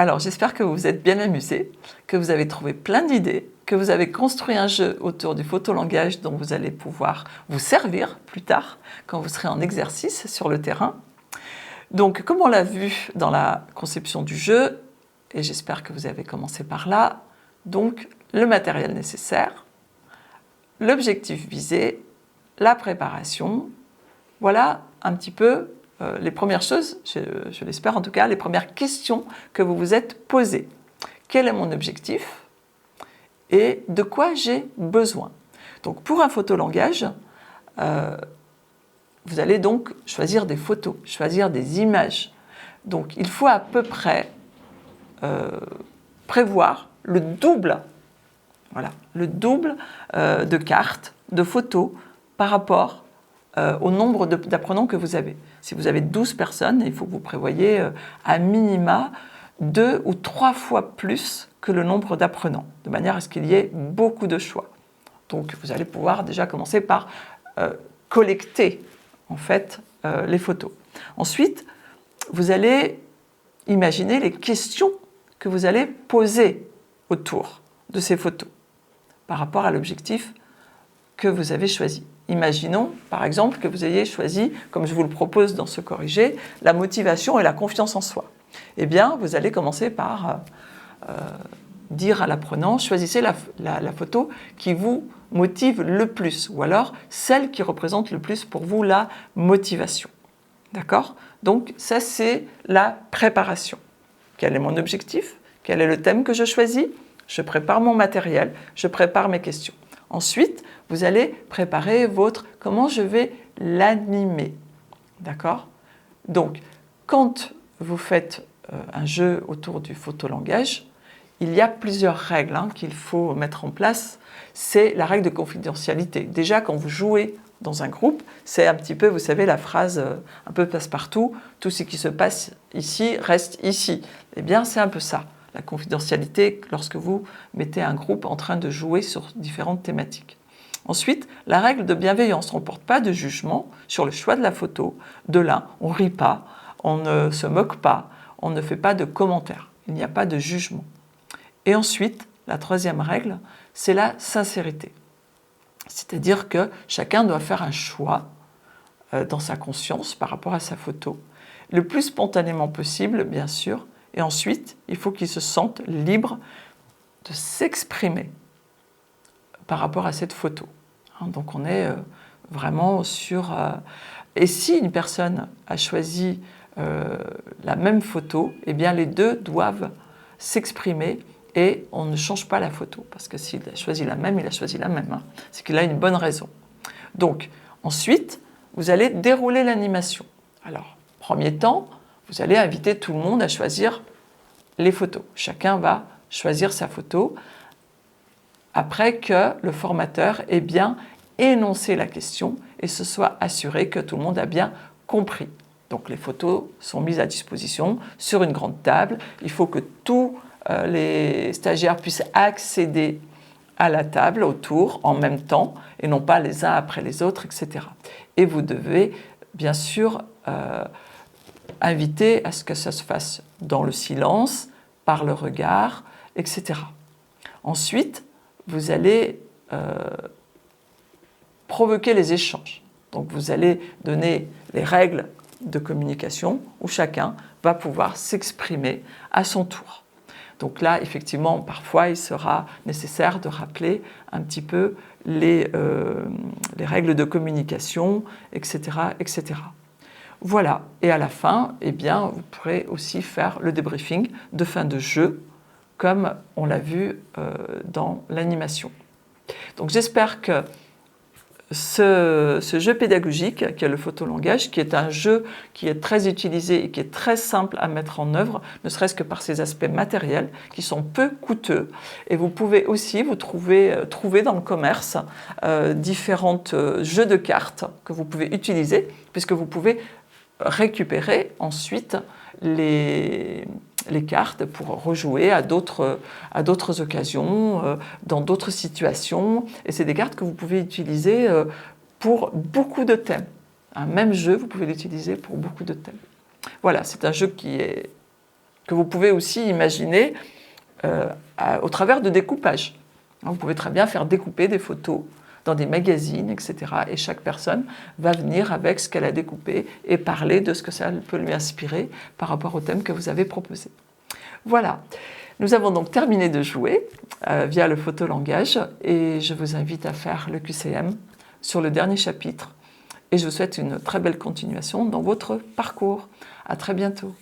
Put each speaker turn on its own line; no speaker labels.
Alors j'espère que vous vous êtes bien amusés, que vous avez trouvé plein d'idées, que vous avez construit un jeu autour du photolangage dont vous allez pouvoir vous servir plus tard quand vous serez en exercice sur le terrain. Donc comme on l'a vu dans la conception du jeu, et j'espère que vous avez commencé par là, donc le matériel nécessaire, l'objectif visé, la préparation, voilà un petit peu les premières choses, je l'espère en tout cas, les premières questions que vous vous êtes posées. Quel est mon objectif et de quoi j'ai besoin? Donc pour un photolangage, vous allez donc choisir des photos, choisir des images. Donc il faut à peu près prévoir le double, voilà, le double de cartes, de photos par rapport au nombre d'apprenants que vous avez. Si vous avez 12 personnes, il faut que vous prévoyiez à minima 2 ou 3 fois plus que le nombre d'apprenants, de manière à ce qu'il y ait beaucoup de choix. Donc vous allez pouvoir déjà commencer par collecter en fait les photos. Ensuite, vous allez imaginer les questions que vous allez poser autour de ces photos par rapport à l'objectif que vous avez choisi. Imaginons, par exemple, que vous ayez choisi, comme je vous le propose dans ce corrigé, la motivation et la confiance en soi. Eh bien, vous allez commencer par dire à l'apprenant, choisissez la photo qui vous motive le plus, ou alors celle qui représente le plus pour vous la motivation. D'accord? Donc, ça, c'est la préparation. Quel est mon objectif? Quel est le thème que je choisis? Je prépare mon matériel, je prépare mes questions. Ensuite, vous allez préparer comment je vais l'animer. D'accord? Donc, quand vous faites un jeu autour du photolangage, il y a plusieurs règles qu'il faut mettre en place. C'est la règle de confidentialité. Déjà, quand vous jouez dans un groupe, c'est un petit peu, vous savez, la phrase un peu passe-partout, tout ce qui se passe ici reste ici. Eh bien, c'est un peu ça, la confidentialité, lorsque vous mettez un groupe en train de jouer sur différentes thématiques. Ensuite, la règle de bienveillance, on ne porte pas de jugement sur le choix de la photo de l'un, on ne rit pas, on ne se moque pas, on ne fait pas de commentaires, il n'y a pas de jugement. Et ensuite, la troisième règle, c'est la sincérité. C'est-à-dire que chacun doit faire un choix dans sa conscience par rapport à sa photo, le plus spontanément possible, bien sûr, et ensuite, il faut qu'il se sente libre de s'exprimer par rapport à cette photo. Donc on est vraiment sur... Et si une personne a choisi la même photo, eh bien les deux doivent s'exprimer et on ne change pas la photo. Parce que s'il a choisi la même, il a choisi la même. C'est qu'il a une bonne raison. Donc ensuite, vous allez dérouler l'animation. Alors, premier temps, vous allez inviter tout le monde à choisir les photos. Chacun va choisir sa photo après que le formateur ait bien énoncé la question et se soit assuré que tout le monde a bien compris. Donc les photos sont mises à disposition sur une grande table. Il faut que tous les stagiaires puissent accéder à la table autour en même temps et non pas les uns après les autres, etc. Et vous devez bien sûr inviter à ce que ça se fasse dans le silence, par le regard, etc. Ensuite, vous allez provoquer les échanges. Donc vous allez donner les règles de communication où chacun va pouvoir s'exprimer à son tour. Donc là, effectivement, parfois, il sera nécessaire de rappeler un petit peu les règles de communication, etc., etc. Voilà, et à la fin, eh bien, vous pourrez aussi faire le débriefing de fin de jeu, comme on l'a vu dans l'animation. Donc j'espère que ce jeu pédagogique, qui est le photolangage, qui est un jeu qui est très utilisé et qui est très simple à mettre en œuvre, ne serait-ce que par ses aspects matériels, qui sont peu coûteux. Et vous pouvez aussi vous trouver dans le commerce différents jeux de cartes que vous pouvez utiliser, puisque vous pouvez récupérer ensuite les cartes pour rejouer à d'autres occasions, dans d'autres situations. Et c'est des cartes que vous pouvez utiliser pour beaucoup de thèmes. Un même jeu, vous pouvez l'utiliser pour beaucoup de thèmes. Voilà, c'est un jeu qui est que vous pouvez aussi imaginer au travers de découpage. Vous pouvez très bien faire découper des photos dans des magazines, etc. Et chaque personne va venir avec ce qu'elle a découpé et parler de ce que ça peut lui inspirer par rapport au thème que vous avez proposé. Voilà, nous avons donc terminé de jouer via le photolangage et je vous invite à faire le QCM sur le dernier chapitre et je vous souhaite une très belle continuation dans votre parcours. À très bientôt.